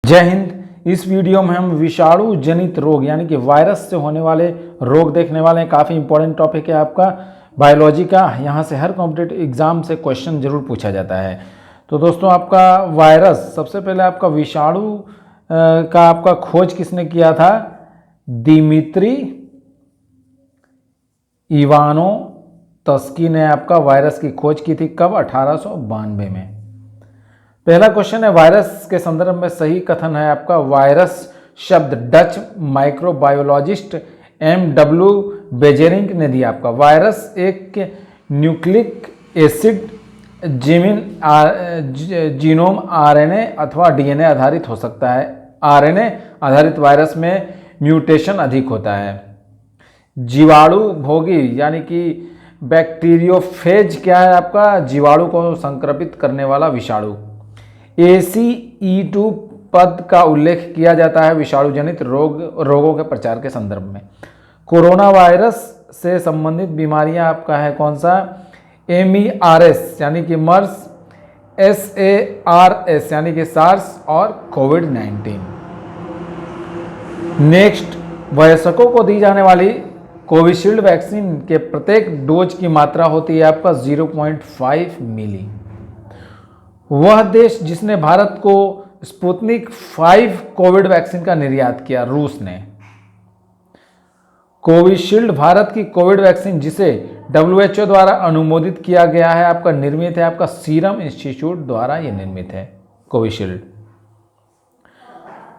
जय हिंद। इस वीडियो में हम विषाणु जनित रोग यानी कि वायरस से होने वाले रोग देखने वाले हैं। काफ़ी इंपॉर्टेंट टॉपिक है आपका बायोलॉजी का। यहाँ से हर कॉम्पिटिटिव एग्जाम से क्वेश्चन जरूर पूछा जाता है। तो दोस्तों, आपका वायरस, सबसे पहले आपका विषाणु का आपका खोज किसने किया था? दिमित्री इवानोव्स्की ने आपका वायरस की खोज की थी। कब? 1892 में। पहला क्वेश्चन है, वायरस के संदर्भ में सही कथन है आपका वायरस शब्द डच माइक्रोबायोलॉजिस्ट M.W. बेजेरिंग ने दिया आपका। वायरस एक न्यूक्लिक एसिड जीनोम RNA अथवा DNA आधारित हो सकता है। RNA आधारित वायरस में म्यूटेशन अधिक होता है। जीवाणु भोगी यानी कि बैक्टीरियोफेज क्या है आपका? जीवाणु को संक्रमित करने वाला विषाणु। ACE2 पद का उल्लेख किया जाता है विषाणु जनित रोगों के प्रचार के संदर्भ में। कोरोना वायरस से संबंधित बीमारियां आपका है कौन सा? MERS यानी कि मर्स, SARS यानी कि सार्स और कोविड-19। नेक्स्ट, वयस्कों को दी जाने वाली कोविशील्ड वैक्सीन के प्रत्येक डोज की मात्रा होती है आपका 0.5 मिली। वह देश जिसने भारत को स्पुतनिक 5 कोविड वैक्सीन का निर्यात किया, रूस ने। कोविशील्ड भारत की कोविड वैक्सीन जिसे WHO द्वारा अनुमोदित किया गया है आपका, निर्मित है आपका सीरम इंस्टीट्यूट द्वारा ये निर्मित है कोविशील्ड।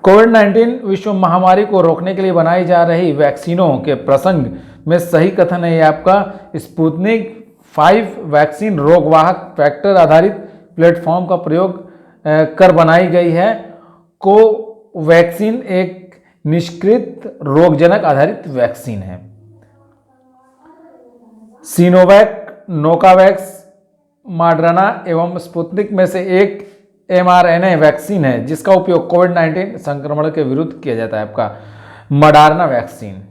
कोविड-19 विश्व महामारी को रोकने के लिए बनाई जा रही वैक्सीनों के प्रसंग में सही कथन है ये आपका स्पुतनिक 5 वैक्सीन रोगवाहक फैक्टर आधारित प्लेटफॉर्म का प्रयोग कर बनाई गई है। कोवैक्सीन एक निष्क्रिय रोगजनक आधारित वैक्सीन है। सिनोवैक, नोवावैक्स, मॉडर्ना एवं स्पुतनिक में से एक mRNA वैक्सीन है जिसका उपयोग कोविड-19 संक्रमण के विरुद्ध किया जाता है आपका Moderna vaccine.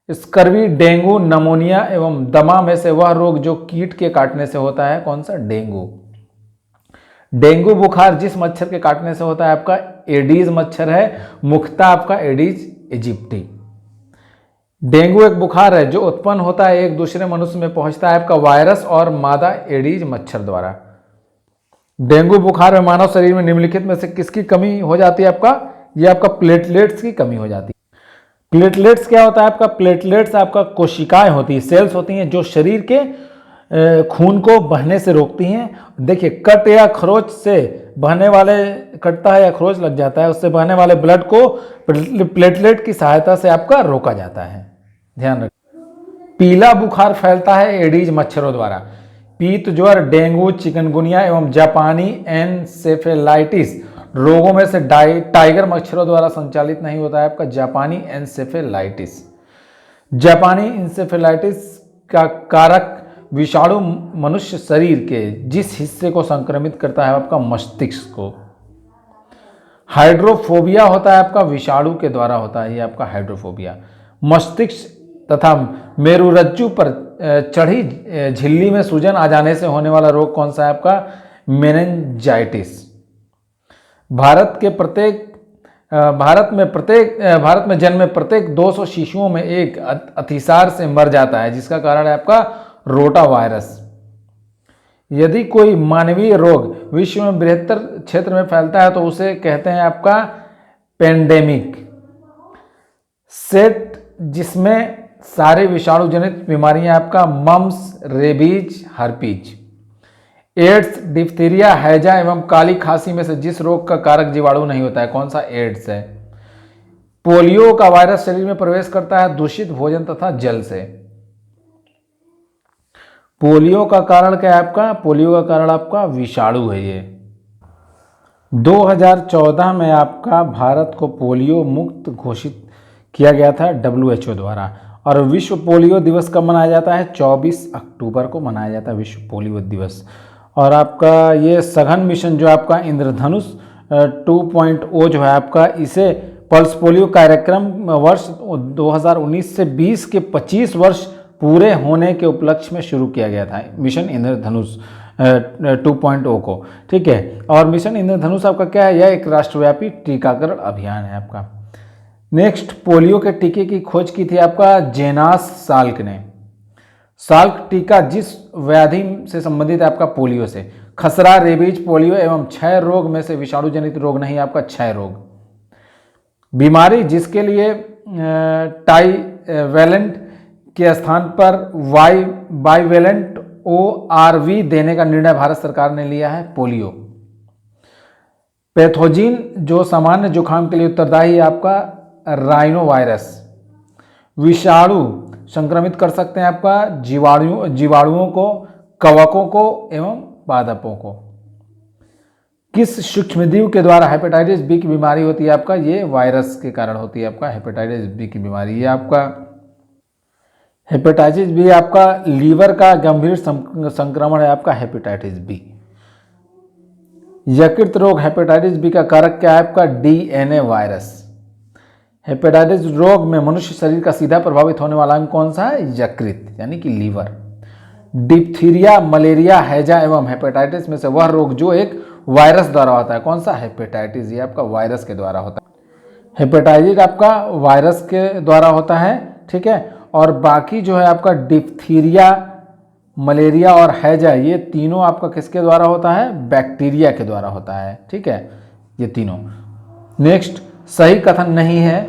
Scurvy, dengue, pneumonia एवं दमा में से वह रोग जो कीट के काटने से होता है कौन सा? डेंगू। डेंगू बुखार जिस मच्छर के काटने से होता है आपका एडीज मच्छर है, मुख्यतः आपका एडीज इजिप्टी। डेंगू एक बुखार है जो उत्पन्न होता है एक दूसरे मनुष्य में पहुंचता है आपका वायरस और मादा एडीज मच्छर द्वारा। डेंगू बुखार में मानव शरीर में निम्नलिखित में से किसकी कमी हो जाती है आपका? यह आपका प्लेटलेट्स की कमी हो जाती है। प्लेटलेट्स क्या होता है आपका? प्लेटलेट्स आपका कोशिकाएं होती है, सेल्स होती हैं जो शरीर के खून को बहने से रोकती हैं। देखिए, कट या खरोच से बहने वाले, कटता है या खरोच लग जाता है, उससे बहने वाले ब्लड को प्लेटलेट की सहायता से आपका रोका जाता है। ध्यान रखिए। पीला बुखार फैलता है एडीज मच्छरों द्वारा। पीत ज्वर, डेंगू, चिकनगुनिया एवं जापानी एनसेफेलाइटिस रोगों में से टाइगर मच्छरों द्वारा संचालित नहीं होता है आपका जापानी एनसेफेलाइटिस। जापानी एनसेफेलाइटिस का कारक विषाणु मनुष्य शरीर के जिस हिस्से को संक्रमित करता है आपका मस्तिष्क को। हाइड्रोफोबिया होता है आपका विषाणु के द्वारा होता है ये आपका हाइड्रोफोबिया। मस्तिष्क तथा मेरुरज्जु पर चढ़ी झिल्ली में सूजन आ जाने से होने वाला रोग कौन सा है आपका? मेनिंजाइटिस। भारत में जन्मे प्रत्येक 200 शिशुओं में एक अतिसार से मर जाता है जिसका कारण है आपका रोटा वायरस। यदि कोई मानवीय रोग विश्व में बृहत्तर क्षेत्र में फैलता है तो उसे कहते हैं आपका पेंडेमिक। सेट जिसमें सारे विषाणु जनित बीमारियां आपका mumps, rabies, herpes. AIDS, diphtheria, हैजा एवं काली खांसी में से जिस रोग का कारक जीवाणु नहीं होता है कौन सा? एड्स है। पोलियो का वायरस शरीर में प्रवेश करता है दूषित भोजन तथा जल से। पोलियो का कारण क्या है आपका? पोलियो का कारण आपका विषाणु है ये। 2014 में आपका भारत को पोलियो मुक्त घोषित किया गया था WHO द्वारा। और विश्व पोलियो दिवस कब मनाया जाता है? 24 अक्टूबर को मनाया जाता है विश्व पोलियो दिवस। और आपका ये सघन मिशन जो आपका इंद्रधनुष 2.0 जो है आपका, इसे पल्स पोलियो कार्यक्रम वर्ष 2019 से 20 के 25 वर्ष पूरे होने के उपलक्ष्य में शुरू किया गया था मिशन इंद्रधनुष 2.0 को, ठीक है। और मिशन इंद्रधनुष आपका क्या है, यह एक राष्ट्रव्यापी टीकाकरण अभियान है आपका। नेक्स्ट, पोलियो के टीके की खोज की थी आपका जेनास साल्क ने। साल्क टीका जिस व्याधि से संबंधित है आपका पोलियो से, खसरा, रेबीज, पोलियो एवं क्षय रोग में से विषाणु जनित रोग नहीं आपका क्षय रोग। बीमारी जिसके लिए टाइवैलेंट के स्थान पर बाइवैलेंट ORV देने का निर्णय भारत सरकार ने लिया है, पोलियो। पैथोजिन जो सामान्य जुकाम के लिए उत्तरदायी है आपका राइनो वायरस। विषाणु संक्रमित कर सकते हैं आपका जीवाणुओं को, कवकों को एवं पादपों को। किस सूक्ष्मजीव के द्वारा हेपेटाइटिस बी की बीमारी होती है आपका, ये वायरस के कारण होती है आपका हेपेटाइटिस बी की बीमारी। ये आपका हेपेटाइटिस बी आपका लीवर का गंभीर संक्रमण है आपका हेपेटाइटिस बी। यकृत रोग हेपेटाइटिस बी का कारक क्या है आपका DNA वायरस। हेपेटाइटिस रोग में मनुष्य शरीर का सीधा प्रभावित होने वाला अंग कौन सा है, यकृत यानी कि लीवर। डिप्थीरिया, मलेरिया, हैजा एवं हेपेटाइटिस में से वह रोग जो एक वायरस द्वारा होता है, कौन सा, हेपेटाइटिस। ये आपका वायरस के द्वारा होता है। हेपेटाइटिस आपका वायरस के द्वारा होता है, ठीक है। और बाकी जो है आपका डिप्थीरिया, मलेरिया और हैजा, ये तीनों आपका किसके द्वारा होता है, बैक्टीरिया के द्वारा होता है, ठीक है, ये तीनों। नेक्स्ट, सही कथन नहीं है,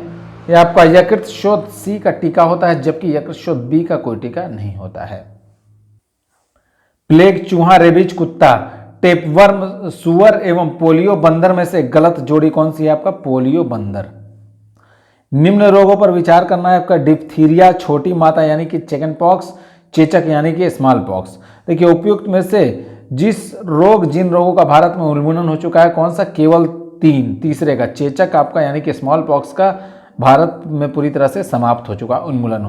ये आपका यकृत शोथ C का टीका होता है, जबकि यकृत शोथ B का कोई टीका नहीं होता है। प्लेग चूहा, रेबीज कुत्ता, टेपवर्म सुअर एवं पोलियो बंदर में से गलत जोड़ी कौन सी है आपका, पोलियो बंदर। निम्न रोगों पर विचार करना है आपका डिप्थीरिया, छोटी माता यानी कि चिकन पॉक्स, चेचक यानी कि स्मॉल पॉक्स। देखिए उपयुक्त में से जिन रोगों का भारत में उन्मूलन हो चुका है, कौन सा, केवल तीसरे का चेचक आपका यानी कि स्मॉल पॉक्स का भारत में पूरी तरह से समाप्त हो चुका, उन्मूलन।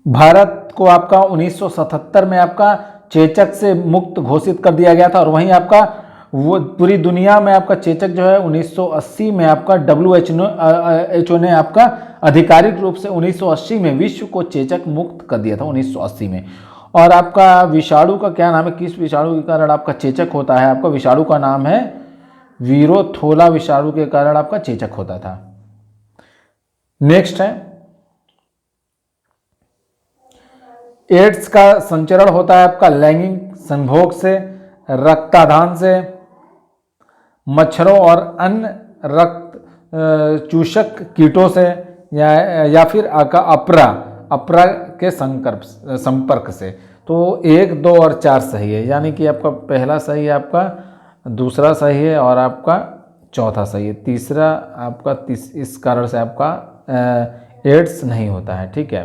भारत को आपका 1977 में आपका चेचक से मुक्त घोषित कर दिया गया था, और वहीं आपका वो पूरी दुनिया में आपका चेचक जो है 1980 में आपका WHO ने आपका आधिकारिक रूप से 1980 में विश्व को चेचक मुक्त कर दिया था, 1980 में। और आपका विषाणु का क्या नाम है, किस विषाणु के कारण आपका चेचक होता है, आपका विषाणु का नाम है वीरोथोला विषाणु के कारण आपका चेचक होता था। नेक्स्ट है, एड्स का संचरण होता है आपका लैंगिक संभोग से, रक्तादान से, मच्छरों और अन्य रक्त चूषक कीटों से, या फिर अपरा के संपर्क से। तो 1, 2 और 4 सही है, यानी कि आपका पहला सही है, आपका दूसरा सही है और आपका चौथा सही है। तीसरा आपका इस कारण से आपका एड्स नहीं होता है, ठीक है।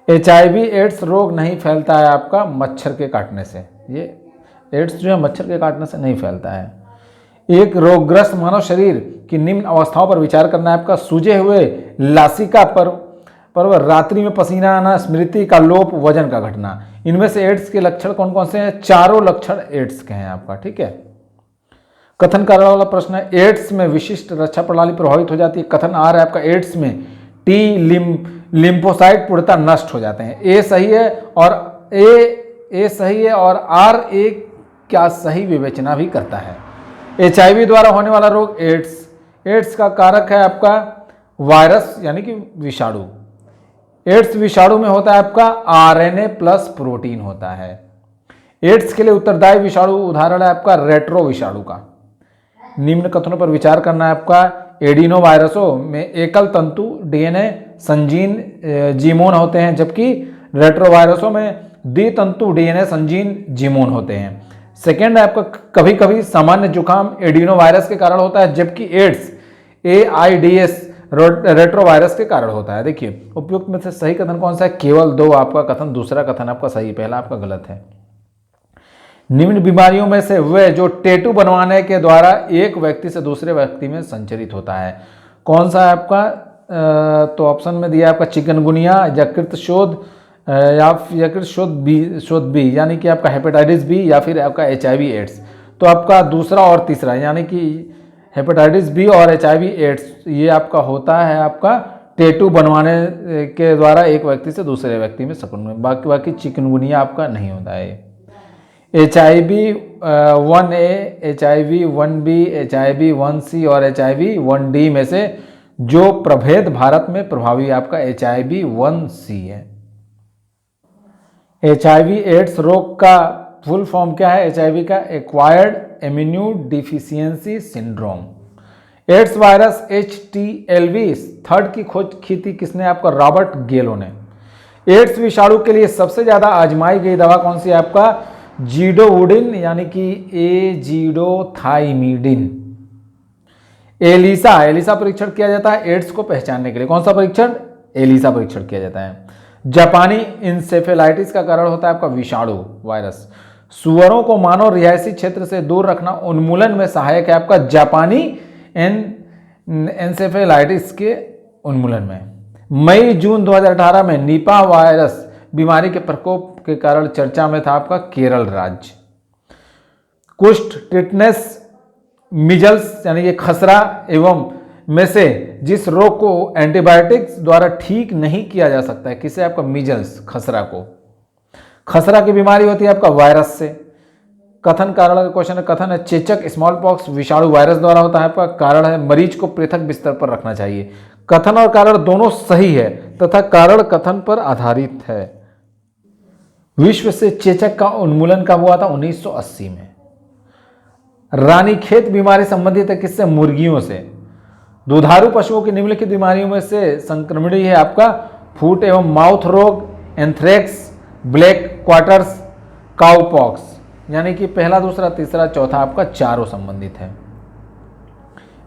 HIV एड्स रोग नहीं फैलता है आपका मच्छर के काटने से, ये एड्स जो है मच्छर के काटने से नहीं फैलता है। एक रोगग्रस्त मानव शरीर की निम्न अवस्थाओं पर विचार करना है आपका सूजे हुए लासिका पर रात्रि में पसीना आना, स्मृति का लोप, वजन का घटना। इनमें से एड्स के लक्षण कौन कौन से हैं, चारों लक्षण एड्स के हैं आपका, ठीक है। कथन कारण वाला प्रश्न है, एड्स में विशिष्ट रक्षा प्रणाली प्रभावित हो जाती है। कथन आ रहा है आपका, एड्स में T लिम्फोसाइट पूर्णतः नष्ट हो जाते हैं। ए सही है और ए सही है और RA क्या सही विवेचना भी करता है। HIV द्वारा होने वाला रोग एड्स का कारक है आपका वायरस यानी कि विषाणु। एड्स विषाणु में होता है आपका RNA प्लस प्रोटीन होता है। एड्स के लिए उत्तरदायी विषाणु उदाहरण है आपका रेट्रो विषाणु का। निम्न कथनों पर विचार करना है आपका, एडिनो वायरसों में एकल तंतु DNA संजीन जीमोन होते हैं, जबकि रेट्रोवायरसों में द्वितंतु DNA संजीन जीमोन होते हैं। सेकेंड है आपका, कभी कभी सामान्य जुकाम एडिनो वायरस के कारण होता है, जबकि एड्स AIDS रेट्रोवायरस के कारण होता है। देखिए उपयुक्त में से सही कथन कौन सा है, केवल 2 आपका कथन, दूसरा कथन आपका सही, पहला आपका गलत है। निम्न बीमारियों में से वे जो टैटू बनवाने के द्वारा एक व्यक्ति से दूसरे व्यक्ति में संचरित होता है, कौन सा है आपका, तो ऑप्शन में दिया आपका चिकनगुनिया, यकृत शोथ या यकृत शोथ बी यानी कि आपका हेपेटाइटिस बी, या फिर आपका HIV एड्स। तो आपका दूसरा और तीसरा यानी कि हेपेटाइटिस बी और HIV एड्स ये आपका होता है आपका टैटू बनवाने के द्वारा एक व्यक्ति से दूसरे व्यक्ति में संक्रमण। बाकी चिकनगुनिया आपका नहीं होता है। HIV-1A, HIV-1B, HIV-1C और HIV-1D में से जो प्रभेद भारत में प्रभावी आपका HIV-1C है। HIV एड्स रोग का फुल फॉर्म क्या है? HIV का acquired immuno deficiency syndrome. AIDS virus HTLV third की खोज की थी किसने? आपका रॉबर्ट गेलो ने। एड्स विषाणु के लिए सबसे ज्यादा आजमाई गई दवा कौन सी है? आपका जीडोवुडिन यानी कि एजीडोथाइमिडिन। एलिसा परीक्षण किया जाता है एड्स को पहचानने के लिए। कौन सा परीक्षण? एलिसा परीक्षण किया जाता है। जापानी इंसेफेलाइटिस का कारण होता है आपका विषाणु वायरस। सुअरों को मानव रिहायशी क्षेत्र से दूर रखना उन्मूलन में सहायक है आपका जापानी इंसेफेलाइटिस के उन्मूलन में। मई जून 2018 में निपा वायरस बीमारी के प्रकोप के कारण चर्चा में था आपका केरल राज्य। कुष्ठ, टिटनेस, मिजल्स यानी कि खसरा एवं में से जिस रोग को एंटीबायोटिक्स द्वारा ठीक नहीं किया जा सकता है, किसे? आपका मिजल्स, खसरा को। खसरा की बीमारी होती है आपका वायरस से। कथन कारण का क्वेश्चन है। कथन है चेचक स्मॉल पॉक्स विषाणु वायरस द्वारा होता है आपका। कारण है मरीज को पृथक बिस्तर पर रखना चाहिए। कथन और कारण दोनों सही है तथा कारण कथन पर आधारित है। विश्व से चेचक का उन्मूलन कब हुआ था? 1980 में। रानीखेत बीमारी संबंधित है किससे? मुर्गियों से। दुधारू पशुओं की निम्नलिखित बीमारियों में से संक्रमणीय है आपका फूट एवं माउथ रोग, एंथ्रेक्स, ब्लैक क्वार्टर्स, काउपॉक्स। यानी कि पहला, दूसरा, तीसरा, चौथा आपका चारों संबंधित है।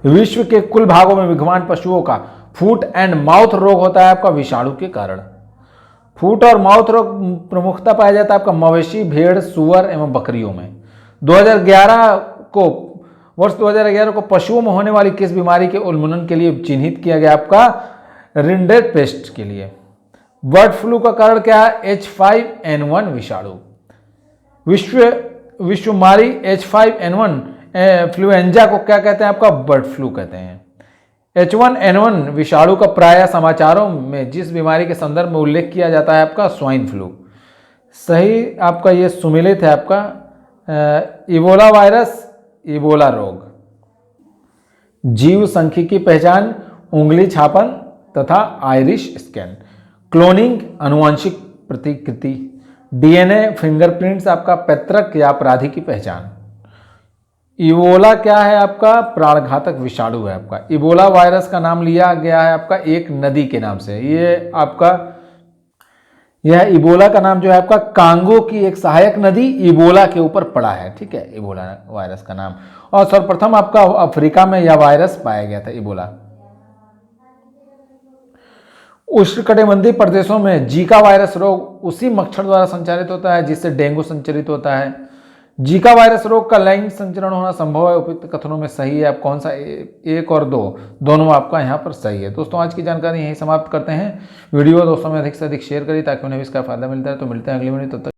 विश्व के कुल भागों में विद्यमान पशुओं का फूट एंड माउथ रोग होता है आपका विषाणु के कारण। फूट और माउथ रोग प्रमुखता पाया जाता है आपका मवेशी, भेड़, सुअर एवं बकरियों में। 2011 को पशुओं में होने वाली किस बीमारी के उन्मूलन के लिए चिन्हित किया गया? आपका रिंडरपेस्ट के लिए। बर्ड फ्लू का कारण क्या है? H5N1 विषाणु। विश्वमारी H5N1 फ्लुएंजा को क्या कहते हैं? आपका बर्ड फ्लू कहते हैं। H1N1 विषाणु का प्रायः समाचारों में जिस बीमारी के संदर्भ में उल्लेख किया जाता है आपका स्वाइन फ्लू। सही आपका ये सुमिलित है आपका इबोला वायरस, इबोला रोग। जीव सांख्यिकी पहचान, उंगली छापन तथा आयरिश स्कैन। क्लोनिंग, आनुवंशिक प्रतिकृति। डीएनए, फिंगरप्रिंट्स आपका पैतृक या अपराधी की पहचान। इबोला क्या है? आपका प्राणघातक विषाणु है आपका। इबोला वायरस का नाम लिया गया है आपका एक नदी के नाम से। यह इबोला का नाम जो है आपका कांगो की एक सहायक नदी इबोला के ऊपर पड़ा है। ठीक है, इबोला वायरस का नाम। और सर्वप्रथम आपका अफ्रीका में यह वायरस पाया गया था, इबोला। उष्णकटिबंधीय प्रदेशों में जीका वायरस रोग उसी मच्छर द्वारा संचालित होता है जिससे डेंगू संचालित होता है। जीका वायरस रोग का लैंगिक संचरण होना संभव है। उपयुक्त कथनों में सही है। आप कौन सा? 1 और 2 दोनों आपका यहाँ पर सही है। दोस्तों आज की जानकारी यहीं समाप्त करते हैं। वीडियो दोस्तों में अधिक से अधिक शेयर करिए ताकि उन्हें भी इसका फायदा मिलता है। तो मिलते हैं अगली वीडियो, तब तक